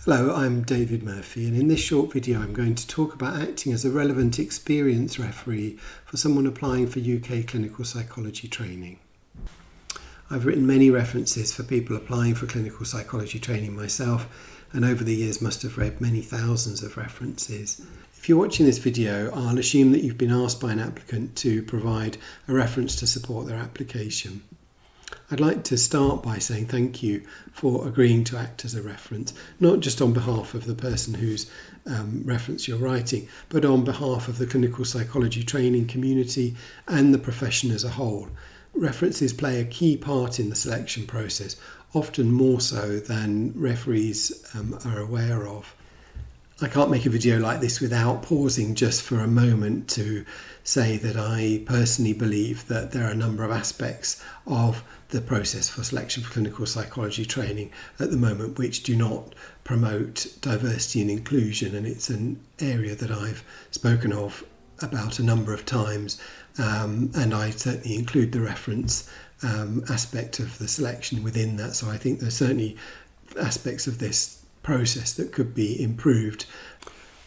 Hello, I'm David Murphy, and in this short video I'm going to talk about acting as a relevant experience referee for someone applying for UK clinical psychology training. I've written many references for people applying for clinical psychology training myself, and over the years must have read many thousands of references. If you're watching this video, I'll assume that you've been asked by an applicant to provide a reference to support their application. I'd like to start by saying thank you for agreeing to act as a reference, not just on behalf of the person whose reference you're writing, but on behalf of the clinical psychology training community and the profession as a whole. References play a key part in the selection process, often more so than referees are aware of. I can't make a video like this without pausing just for a moment to say that I personally believe that there are a number of aspects of the process for selection for clinical psychology training at the moment which do not promote diversity and inclusion, and it's an area that I've spoken of about a number of times, and I certainly include the reference aspect of the selection within that. So I think there's certainly aspects of this process that could be improved.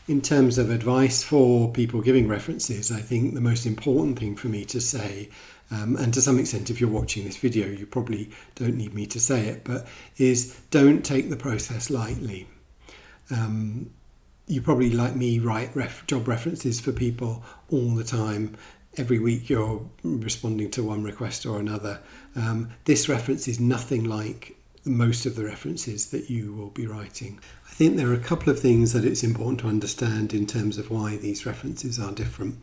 In terms of advice for people giving references, I think the most important thing for me to say, and to some extent if you're watching this video you probably don't need me to say it, but is don't take the process lightly. You probably, like me, write job references for people all the time. Every week you're responding to one request or another. This reference is nothing like most of the references that you will be writing. I think there are a couple of things that it's important to understand in terms of why these references are different.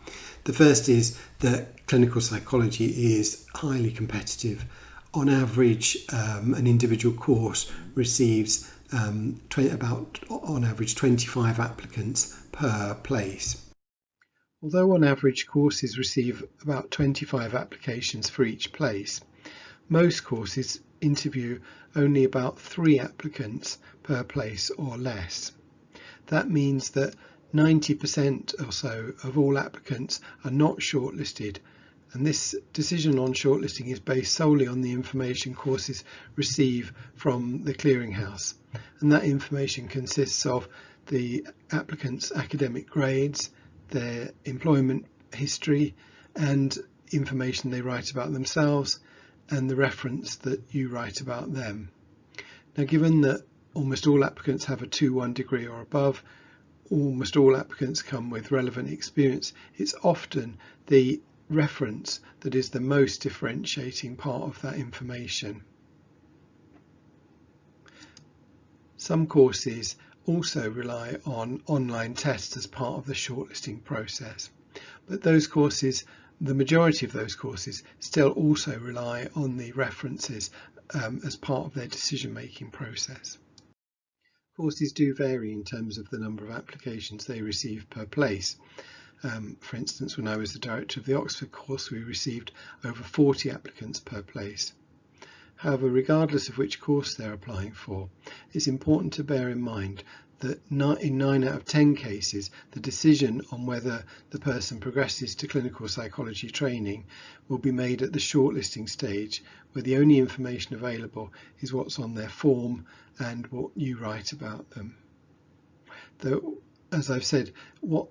The first is that clinical psychology is highly competitive. On average, an individual course receives on average 25 applicants per place. Although on average courses receive about 25 applications for each place, most courses interview only about 3 applicants per place or less. That means that 90% or so of all applicants are not shortlisted, and this decision on shortlisting is based solely on the information courses receive from the clearinghouse, and that information consists of the applicants' academic grades, their employment history, and information they write about themselves, and the reference that you write about them. Now, given that almost all applicants have a 2:1 degree or above, almost all applicants come with relevant experience, it's often the reference that is the most differentiating part of that information. Some courses also rely on online tests as part of the shortlisting process, but those courses, the majority of those courses, still also rely on the references as part of their decision-making process. Courses do vary in terms of the number of applications they receive per place. For instance, when I was the director of the Oxford course, we received over 40 applicants per place. However, regardless of which course they're applying for, it's important to bear in mind that in 9 out of 10 cases, the decision on whether the person progresses to clinical psychology training will be made at the shortlisting stage, where the only information available is what's on their form and what you write about them. Though, as I've said, what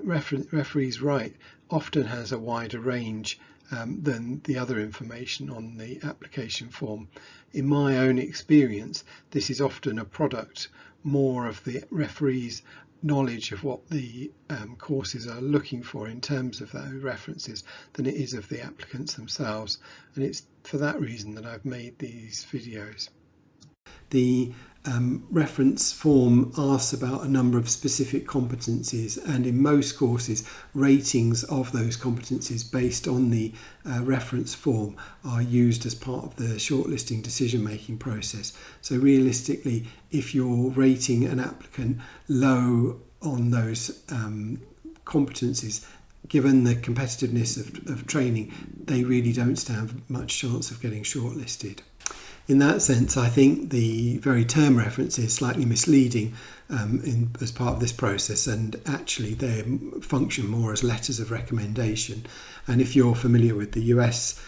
referees write often has a wider range than the other information on the application form. In my own experience, this is often a product more of the referee's knowledge of what the courses are looking for in terms of those references than it is of the applicants themselves, and it's for that reason that I've made these videos. The reference form asks about a number of specific competencies, and in most courses ratings of those competencies based on the reference form are used as part of the shortlisting decision-making process. So realistically, if you're rating an applicant low on those competencies, given the competitiveness of training, they really don't stand much chance of getting shortlisted. in that sense, I think the very term reference is slightly misleading as part of this process, and actually they function more as letters of recommendation. And if you're familiar with the US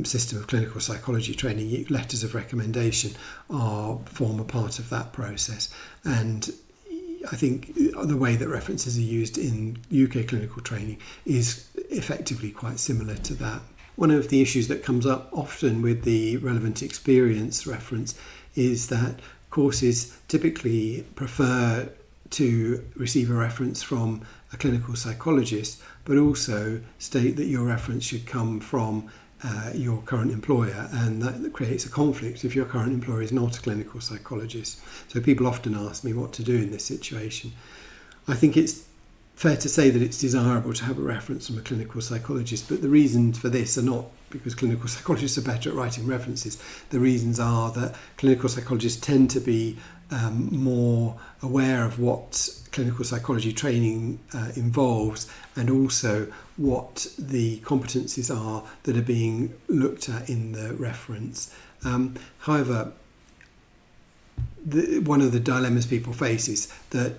system of clinical psychology training, letters of recommendation form a part of that process. And I think the way that references are used in UK clinical training is effectively quite similar to that. One of the issues that comes up often with the relevant experience reference is that courses typically prefer to receive a reference from a clinical psychologist, but also state that your reference should come from your current employer, and that creates a conflict if your current employer is not a clinical psychologist. So people often ask me what to do in this situation. I think it's fair to say that it's desirable to have a reference from a clinical psychologist, but the reasons for this are not because clinical psychologists are better at writing references. The reasons are that clinical psychologists tend to be more aware of what clinical psychology training involves, and also what the competencies are that are being looked at in the reference. However, one of the dilemmas people face is that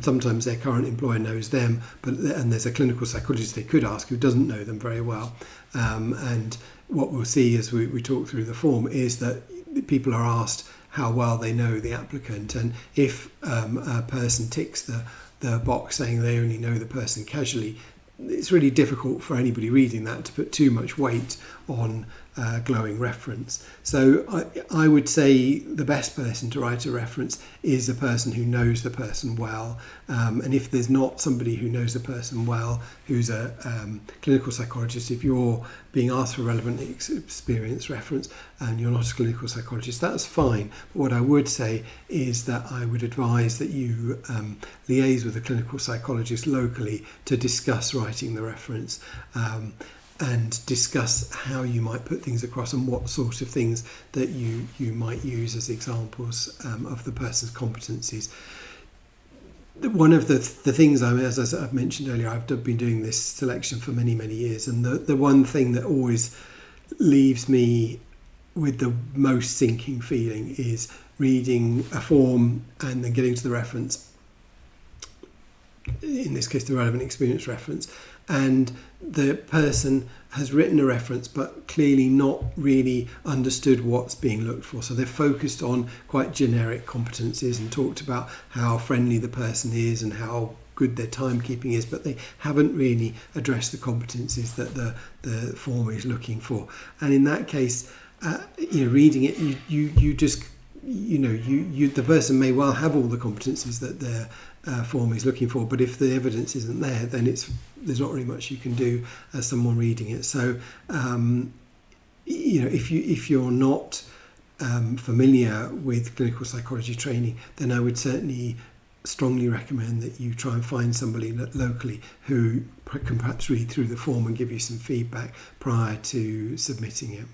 sometimes their current employer knows them, and there's a clinical psychologist they could ask who doesn't know them very well. And what we'll see as we talk through the form is that people are asked how well they know the applicant, and if a person ticks the box saying they only know the person casually, it's really difficult for anybody reading that to put too much weight on glowing reference. So I would say the best person to write a reference is a person who knows the person well, and if there's not somebody who knows the person well who's a clinical psychologist, if you're being asked for relevant experience reference and you're not a clinical psychologist, that's fine. But what I would say is that I would advise that you liaise with a clinical psychologist locally to discuss writing the reference, and discuss how you might put things across and what sort of things that you might use as examples of the person's competencies. One of the things, as I've mentioned earlier, I've been doing this selection for many years, and the one thing that always leaves me with the most sinking feeling is reading a form and then getting to the reference, in this case the relevant experience reference, and the person has written a reference but clearly not really understood what's being looked for. So they're focused on quite generic competencies and talked about how friendly the person is and how good their timekeeping is, but they haven't really addressed the competencies that the form is looking for. And in that case, reading it, you just the person may well have all the competencies that their form is looking for, but if the evidence isn't there, then there's not really much you can do as someone reading it. So if you're not familiar with clinical psychology training, then I would certainly strongly recommend that you try and find somebody locally who can perhaps read through the form and give you some feedback prior to submitting it.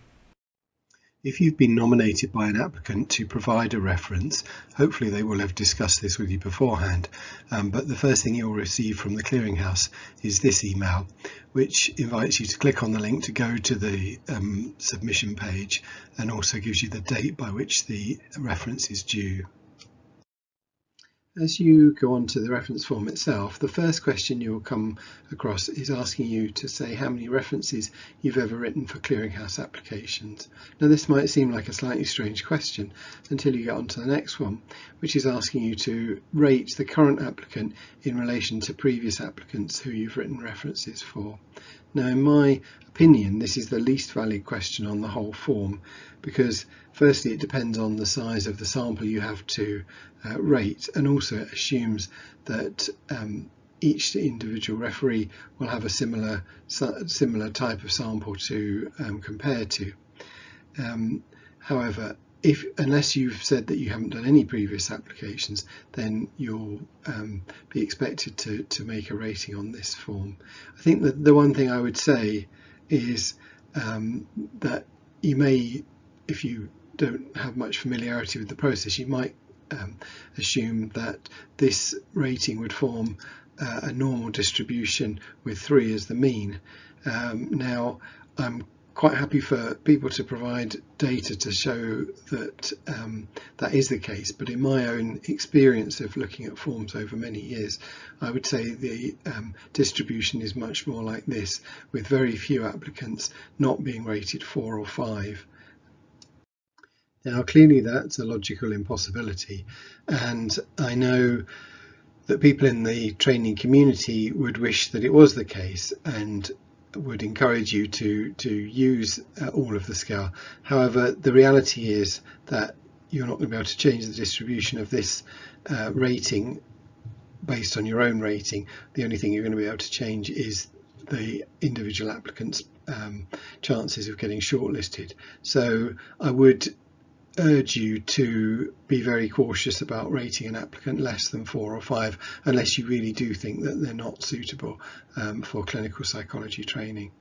If you've been nominated by an applicant to provide a reference, hopefully they will have discussed this with you beforehand, but the first thing you'll receive from the clearinghouse is this email, which invites you to click on the link to go to the submission page, and also gives you the date by which the reference is due. As you go on to the reference form itself, the first question you'll come across is asking you to say how many references you've ever written for clearinghouse applications. Now this might seem like a slightly strange question until you get on to the next one, which is asking you to rate the current applicant in relation to previous applicants who you've written references for. Now in my opinion, this is the least valid question on the whole form, because firstly it depends on the size of the sample you have to rate, and also it assumes that each individual referee will have a similar type of sample to compare to. However, unless you've said that you haven't done any previous applications, then you'll be expected to make a rating on this form. I think that the one thing I would say is that you may, if you don't have much familiarity with the process, you might assume that this rating would form a normal distribution with 3 as the mean. Now I'm quite happy for people to provide data to show that that is the case, but in my own experience of looking at forms over many years, I would say the distribution is much more like this, with very few applicants not being rated 4 or 5. Now clearly that's a logical impossibility, and I know that people in the training community would wish that it was the case and would encourage you to use all of the scale. However, the reality is that you're not going to be able to change the distribution of this rating based on your own rating. The only thing you're going to be able to change is the individual applicant's chances of getting shortlisted. So I would urge you to be very cautious about rating an applicant less than 4 or 5 unless you really do think that they're not suitable for clinical psychology training.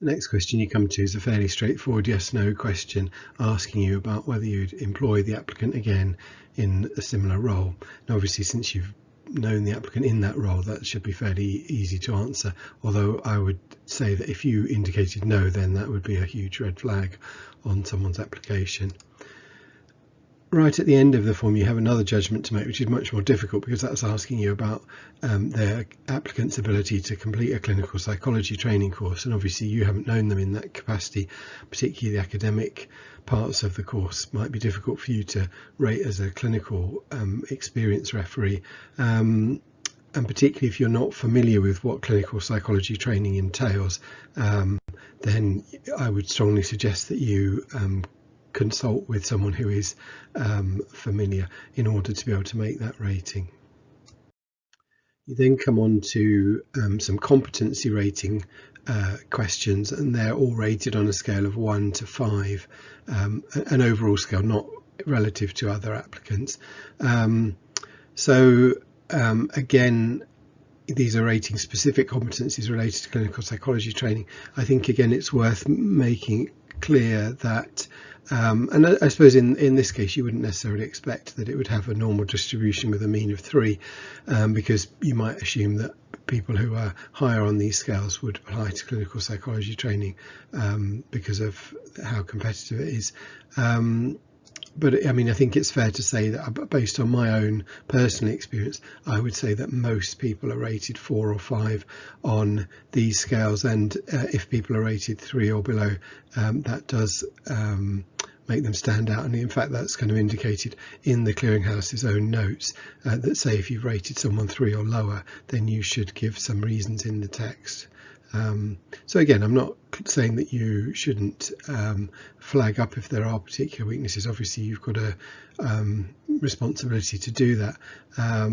The next question you come to is a fairly straightforward yes/no question asking you about whether you'd employ the applicant again in a similar role. And obviously, since you've known the applicant in that role, that should be fairly easy to answer, although I would say that if you indicated no, then that would be a huge red flag on someone's application. Right at the end of the form you have another judgment to make, which is much more difficult because that's asking you about their applicant's ability to complete a clinical psychology training course, and obviously you haven't known them in that capacity. Particularly the academic parts of the course might be difficult for you to rate as a clinical experience referee, and particularly if you're not familiar with what clinical psychology training entails, then I would strongly suggest that you consult with someone who is familiar in order to be able to make that rating. You then come on to some competency rating questions, and they're all rated on a scale of 1 to 5, an overall scale, not relative to other applicants. Again, these are rating specific competencies related to clinical psychology training. I think again it's worth making clear that and I suppose in this case you wouldn't necessarily expect that it would have a normal distribution with a mean of 3, because you might assume that people who are higher on these scales would apply to clinical psychology training because of how competitive it is. But I mean, I think it's fair to say that based on my own personal experience, I would say that most people are rated 4 or 5 on these scales, and if people are rated 3 or below, that does make them stand out. And in fact, that's kind of indicated in the Clearinghouse's own notes that say if you've rated someone 3 or lower, then you should give some reasons in the text. So again, I'm not saying that you shouldn't flag up if there are particular weaknesses. Obviously you've got a responsibility to do that,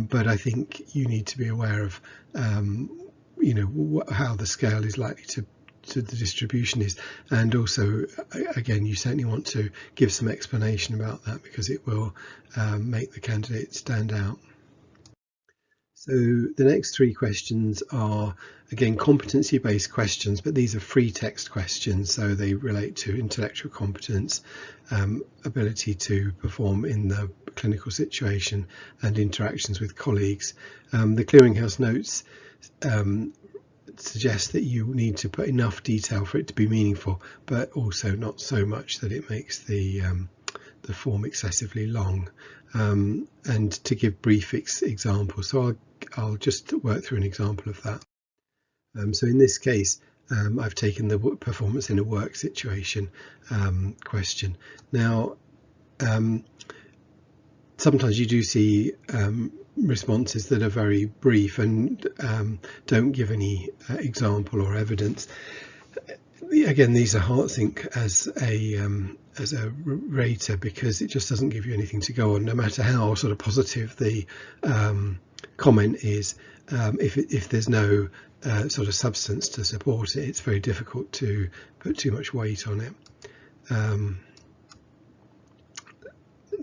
but I think you need to be aware of how the scale is likely to the distribution is, and also again you certainly want to give some explanation about that because it will make the candidate stand out. So the next 3 questions are again competency-based questions, but these are free text questions, so they relate to intellectual competence, ability to perform in the clinical situation, and interactions with colleagues. The Clearinghouse notes suggest that you need to put enough detail for it to be meaningful, but also not so much that it makes the form excessively long, and to give brief examples. So I'll just work through an example of that. So in this case, I've taken the performance in a work situation question. Now, sometimes you do see responses that are very brief and don't give any example or evidence. Again, these are heartsink as a rater because it just doesn't give you anything to go on, no matter how sort of positive the comment is. If there's no sort of substance to support it, it's very difficult to put too much weight on it.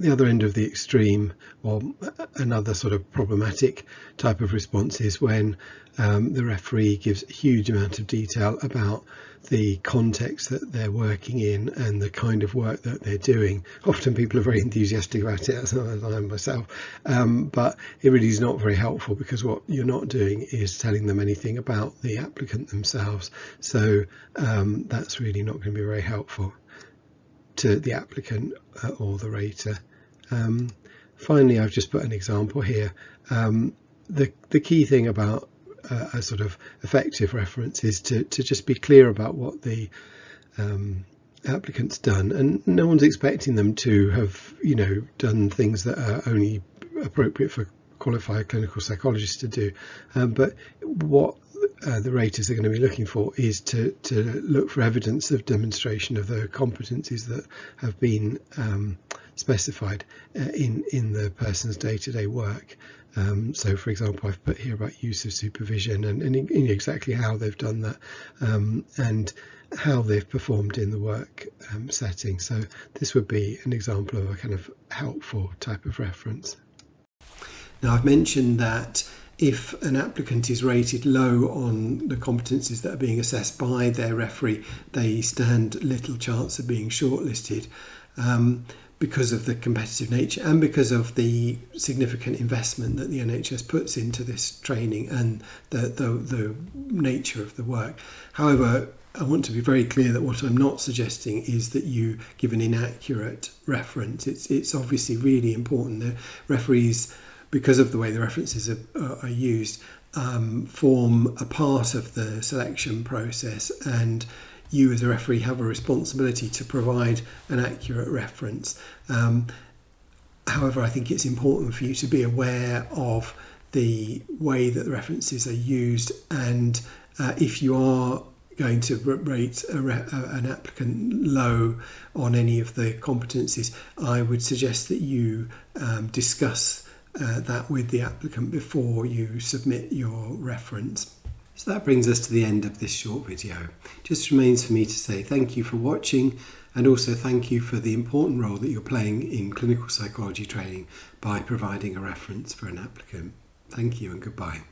the other end of the extreme, or another sort of problematic type of response, is when the referee gives a huge amount of detail about the context that they're working in and the kind of work that they're doing. Often people are very enthusiastic about it, as I am myself, but it really is not very helpful, because what you're not doing is telling them anything about the applicant themselves. So that's really not going to be very helpful to the applicant or the rater. Finally, I've just put an example here. The key thing about a sort of effective reference is to just be clear about what the applicant's done, and no one's expecting them to have, done things that are only appropriate for qualified clinical psychologists to do, but what the raters are going to be looking for is to look for evidence of demonstration of the competencies that have been specified in the person's day-to-day work. So, for example, I've put here about use of supervision and exactly how they've done that, and how they've performed in the work setting. So this would be an example of a kind of helpful type of reference. Now, I've mentioned that if an applicant is rated low on the competencies that are being assessed by their referee, they stand little chance of being shortlisted, because of the competitive nature and because of the significant investment that the NHS puts into this training and the nature of the work. However, I want to be very clear that what I'm not suggesting is that you give an inaccurate reference. It's obviously really important that referees, because of the way the references are used, form a part of the selection process, and you as a referee have a responsibility to provide an accurate reference. However, I think it's important for you to be aware of the way that the references are used, and if you are going to rate an applicant low on any of the competencies, I would suggest that you discuss that with the applicant before you submit your reference. So that brings us to the end of this short video. Just remains for me to say thank you for watching, and also thank you for the important role that you're playing in clinical psychology training by providing a reference for an applicant. Thank you and goodbye.